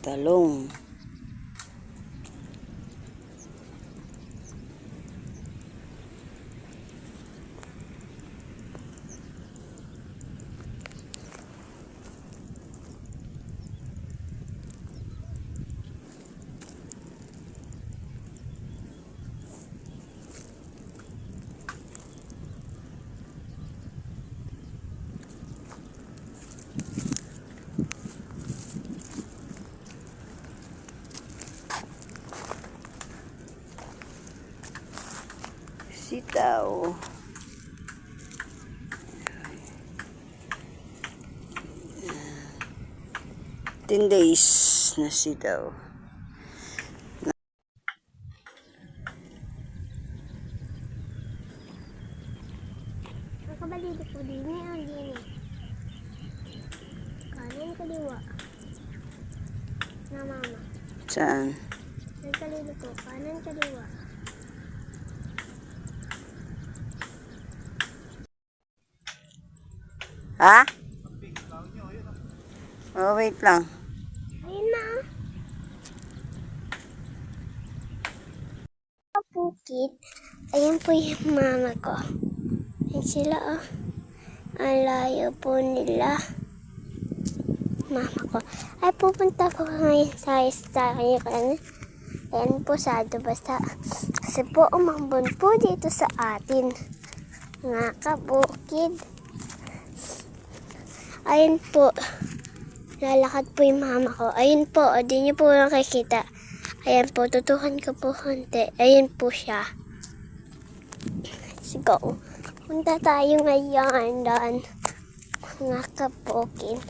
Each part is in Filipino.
talong. Sitaw. 10 days na sitaw. Nakabalito po din o din kanan kaliwa na mama. Saan? Nagkalito po kanan kaliwa. Ha? Oh, wait lang. Ayun na. Kapukit. Ayun po yung mama ko. Ayun sila oh. Ang layo po nila. Mama ko. Ay pupunta po ngayon sa Starbucks. Ayan po sado basta. Kasi po umambon po dito sa atin. Mga kabukid. Ayun po. Lalakad po yung mama ko. Ayun po. O, di niyo po nakikita. Ayan po. Tutukan ko po konti. Ayun po siya. Let's go. Punta tayo ngayon doon. Mga kabukid.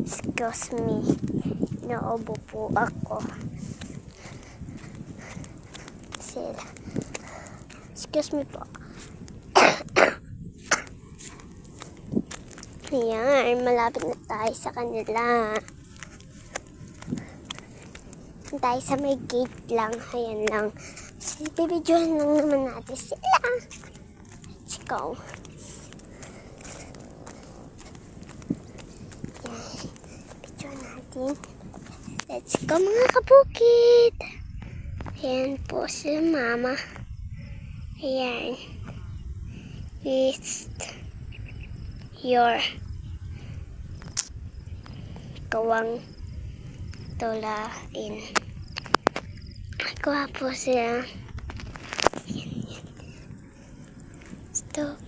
Excuse me. Naubo po ako. Sila. Excuse me po. Ayan, malapit na tayo sa kanila. Tayo sa may gate lang. Ayan lang. Bibidyohan lang naman natin sila. Let's go. Bidyohan natin. Let's go mga kabukid. Ayan po sila mama. Ayan. It's your kawang tulain. Kuha po siya. Stop.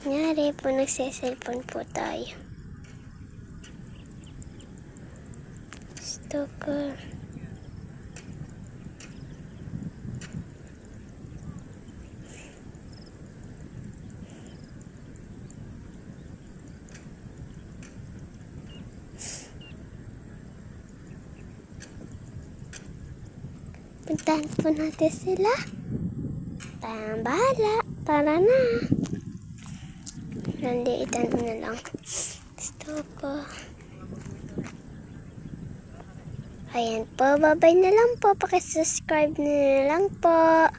Nangyari po, nagsiselfon po tayo. Stalker. Puntahan po natin sila. Tayong bahala. Tara na. Nandiitan na lang. Gusto ko. Ayan po. Bye-bye na lang po. Pakisubscribe na lang po.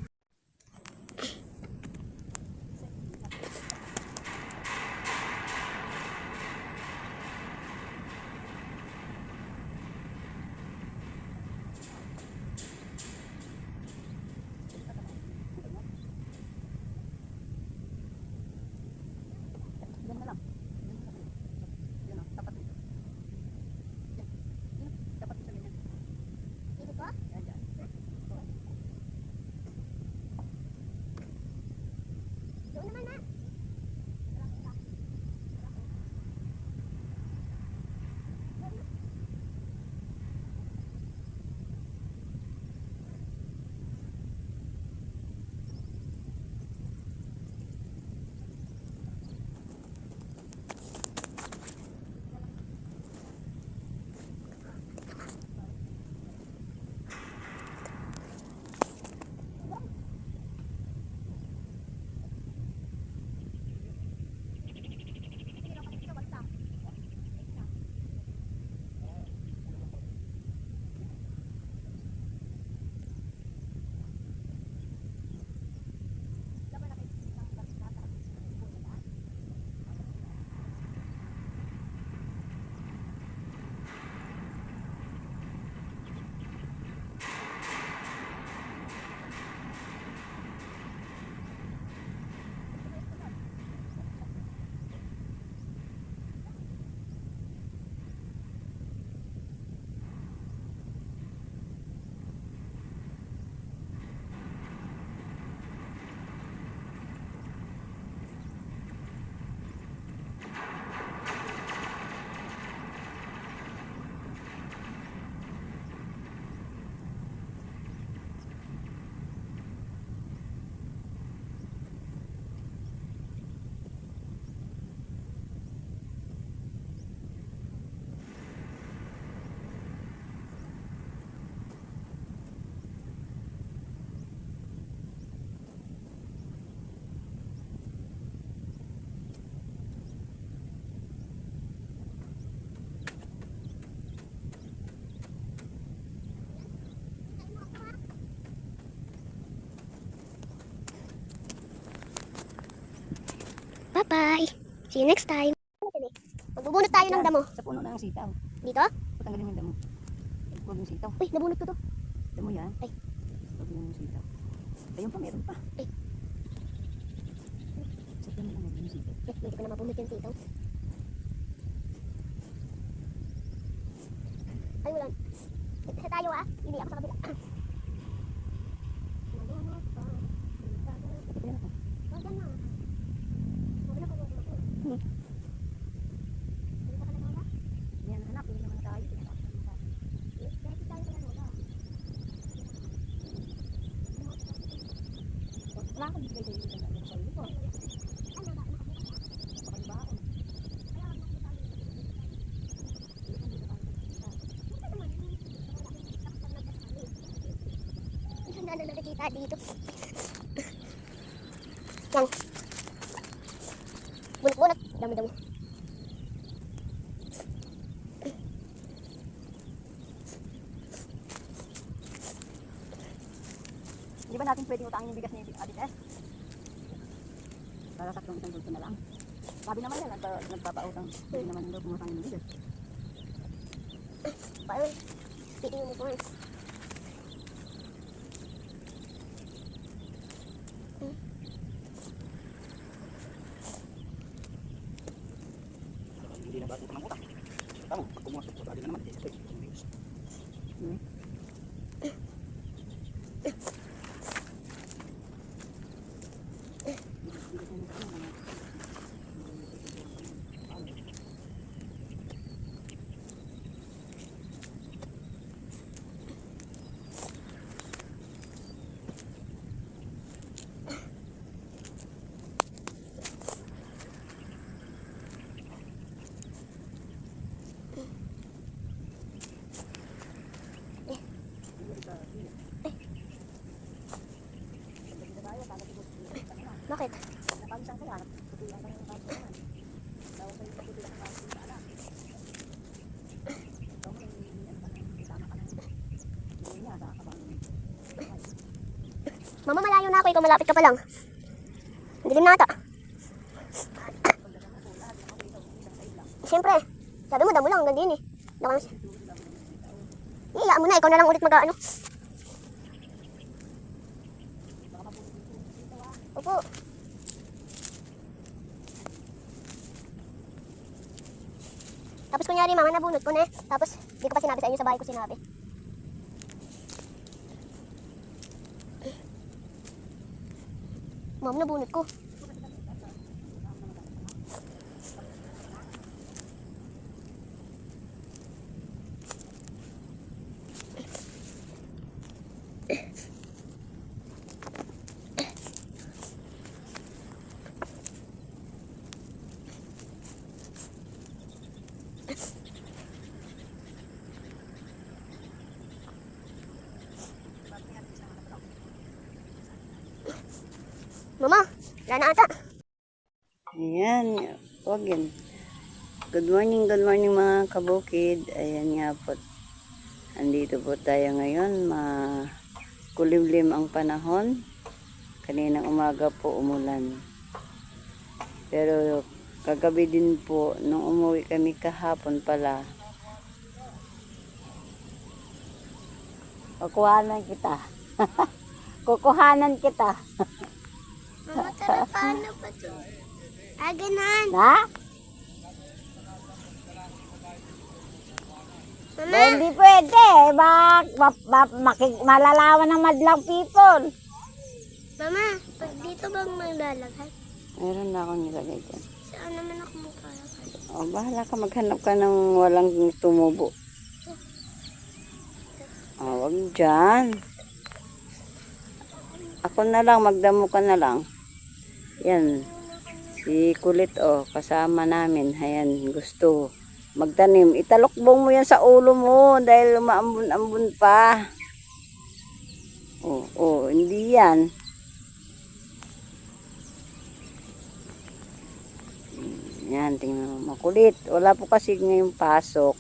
Bye! See you next time! Magbubunot tayo ng damo. Sa puno na ng sitaw. Dito? Patanggalin yung damo. Huwag yung sitaw. Uy, nabunot ko to. Damo yan. Ay. Huwag yung sitaw. Ayun pa, meron pa. Ay. Sa damo na yung sitaw. Hindi ko na mabunot yung tito. Ay, wala. Isa tayo ah. Hindi ako sa kabila. Yan, anak. Hindi naman tayo. Wala akong bigay sa iyo. Sa iyo po. Ano na nakikita dito? Yan. Bunot-bunot. Damo-damo. Hindi ba natin pwedeng utangin yung bigas ni Ate Tess? Para sa isang dulce na lang. Sabi naman yan, nagpapautang. Hindi naman daw pumutangin yung bigas. Parang, pitin mo po. Hindi na ba ito ng utang? Tama, pag pumasok ko, sabi na naman, ito yung bigas. Bakit? Napagisang ko yan, tutulang ka ng bago naman. Tawag ko yung tutulang ka ng bago anak. Ikaw mo yung tama ka na. Hindi niya, sa kabang. Mama, malayo na ako. Ikaw malapit ka pa lang. Dilim na ata. Siyempre. Sabi mo, damo lang. Hanggang din eh. Ilaan mo na. Ikaw na lang ulit mag-ano. Opo. Tapos kunyari mga nabunot ko na eh. Tapos di ko pa sinabi sa inyo, sa bahay ko sinabi. Ma'am, nabunot ko. Mama, wala na ata. Ayan, huwag yan. Good morning mga kabukid. Ayan nga po. Andito po tayo ngayon. Makulimlim ang panahon. Kaninang umaga po umulan. Pero kagabi din po, nung umuwi kami kahapon pala. Kukuhanan kita. Kukuhanan kita. Mama, tara, paano ba ito? Ganan. Ha? Mama, Hindi pwede. Malalaman ng madlang people. Mama, pag dito bang may lalagay? Meron na akong nilagay dyan. Saan naman ako maglalagay? O, bahala ka. Maghanap ka ng walang tumubo. O, wag dyan. Ako na lang. Magdamo ka na lang. Yan. Si Kulit, kasama namin. Ayan, gusto magtanim. Italokbong mo yan sa ulo mo dahil umaambun-ambun pa. Hindi yan. Yan, tingnan mo. Makulit. Wala po kasi ngayong pasok.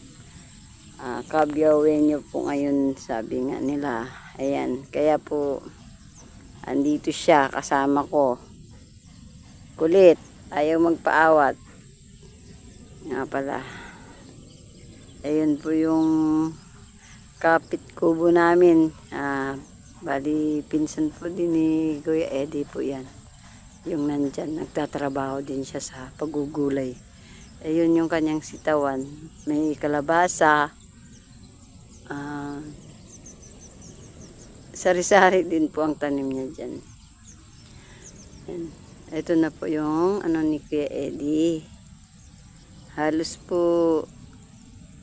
Kabyawin nyo po ngayon, sabi nga nila. Ayan, kaya po andito siya kasama ko. Kulit. Ayaw magpaawat. Nga pala. Ayun po yung kapit kubo namin. Bali, pinsan po din ni Kuya Eddie po yan. Yung nandyan, nagtatrabaho din siya sa pagugulay. Ayun yung kanyang sitawan. May kalabasa. Sari-sari din po ang tanim niya dyan. Yan. Ito na po yung ano ni Kuya Eddie. Halos po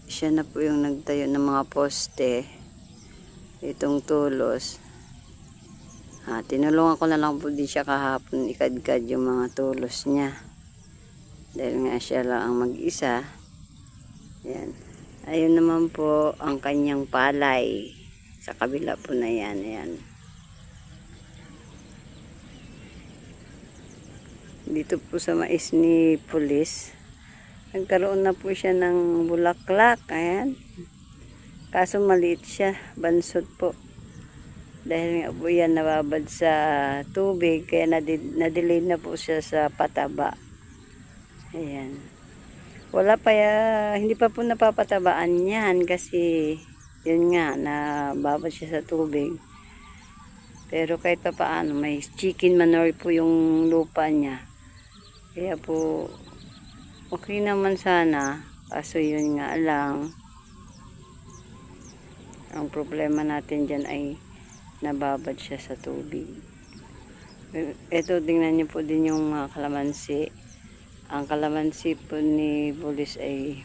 siya na po yung nagtayo ng mga poste. Itong tulos. Tinulungan ko na lang po din siya kahapon ikadkad yung mga tulos niya. Dahil nga siya lang ang mag-isa. Yan. Ayun naman po ang kanyang palay. Sa kabila po na yan. Ayan. Dito po sa mais ni Pulis. Nagkaroon na po siya ng bulaklak. Ayan. Kaso maliit siya. Bansot po. Dahil nga po yan nababad sa tubig. Kaya nadelay na po siya sa pataba. Ayan. Wala pa hindi pa po napapatabaan yan. Kasi yun nga, nababad siya sa tubig. Pero kahit pa paano, may chicken manure po yung lupa niya. Kaya po, okay naman sana. Kaso yun nga lang. Ang problema natin dyan ay nababad siya sa tubig. Ito, tingnan niyo po din yung mga kalamansi. Ang kalamansi po ni Bulis ay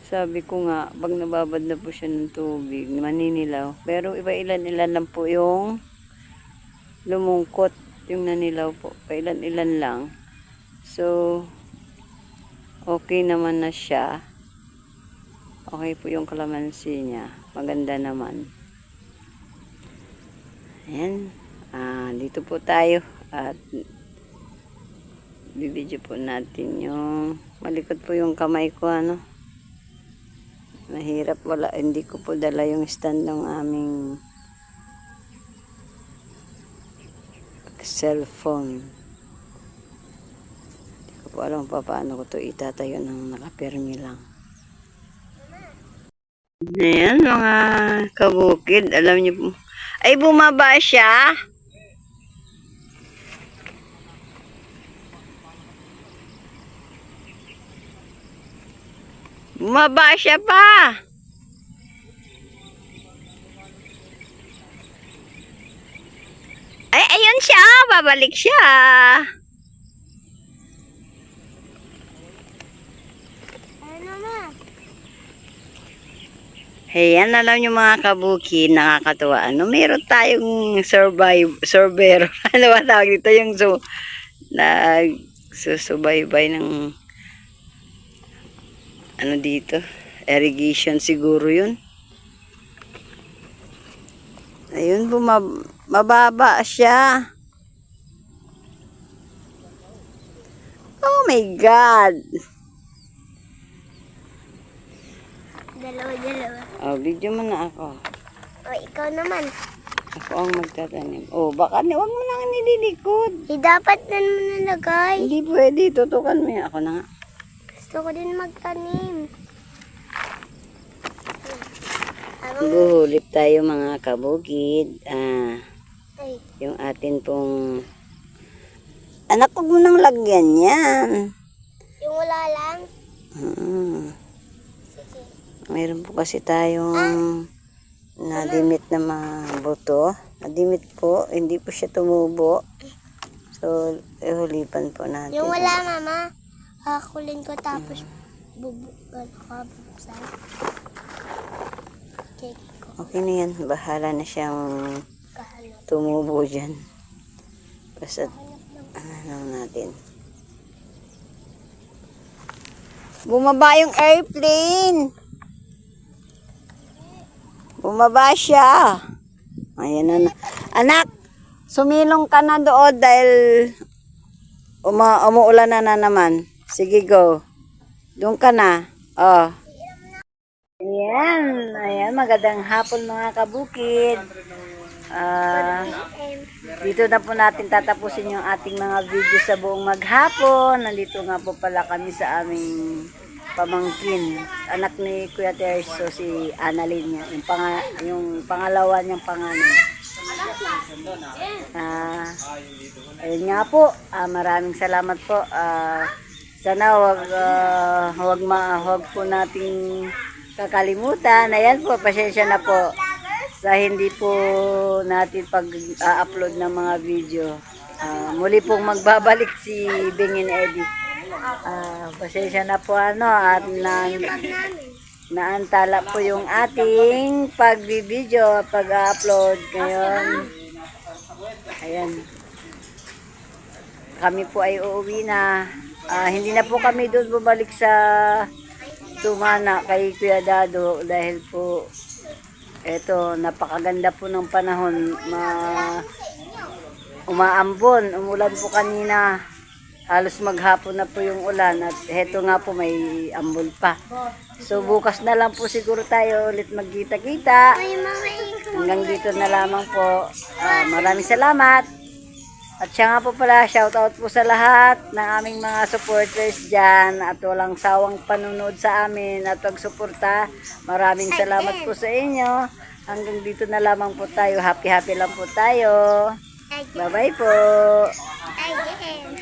sabi ko nga, pag nababad na po siya ng tubig, maninilaw. Pero ilan-ilan lang po yung lumungkot, yung nanilaw po. Ilan-ilan lang. So, okay naman na siya. Okay po yung kalamansi niya. Maganda naman. Ayan. Dito po tayo. At bibidyo po natin yung malikot po yung kamay ko. Mahirap. Hindi ko po dala yung stand ng aming cellphone. Hindi ko po alam paano ko to itatayo ng nakapirmi lang. Ayan mga kabukid, alam niyo po. Ay, bumaba siya. Bumaba siya pa. Ay, ayun siya. Babalik siya. Ano ma? Ayan, alam nyo mga kabuki, nakakatuwa. Meron tayong surveyor. Ano ba tawag dito? Yung nagsusubaybay ng ano dito? Irrigation siguro yun. Ayun, mababa siya. Oh my God! Dalawa. Video mo na ako. O, ikaw naman. Ako ang magtatanim. Baka huwag mo nang nililikod. Dapat na mo nalagay. Hindi pwede, tutukan mo yan. Ako na nga. Gusto ko din magtanim. Buhulip tayo mga kabukid. Ay, Yung atin pong anak, huwag mo nang lagyan yan. yung wala lang. Sige. Mayroon po kasi tayong nadimit na mga buto. Nadimit po, hindi po siya tumubo. So, ihulipan po natin. Yung wala, mama. Kakulin ko tapos bubuksan. Check ko. Okay na yan. Bahala na siyang Kahanap. tumubo dyan. Basta, ano natin. Bumaba yung airplane. Bumaba siya. Ayan na. Anak, sumilong ka na doon dahil umuulan na naman. Sige, go. Doon ka na. Ayan. Ayan, magandang hapon mga kabukid. Dito na po natin tatapusin yung ating mga video sa buong maghapon. Nandito nga po pala kami sa aming pamangkin. Anak ni Kuya Terzo, si Annalyn niya. Yung pangalawa niyang panganay. Ayun nga po. Maraming salamat po. Sana wag po nating kakalimutan. Ayan po, pasensya na po sa hindi po natin pag-upload ng mga video. Muli pong magbabalik si Bingin Edit. Pasensya na po at naantala po yung ating pag-video, pag-upload ngayon. Ayan. Kami po ay uuwi na. Hindi na po kami doon bumalik sa Tumana kay Kuya Dado dahil po eto, napakaganda po ng panahon. Umaambon, umulan po kanina. Halos maghapon na po yung ulan at heto nga po may ambon pa. So bukas na lang po siguro tayo ulit magkita-kita. Hanggang dito na lamang po. Maraming salamat. At siya nga po pala, shoutout po sa lahat ng aming mga supporters dyan at walang sawang panunood sa amin at pagsuporta. Maraming salamat po sa inyo. Hanggang dito na lamang po tayo. Happy lang po tayo. Bye-bye po. Again.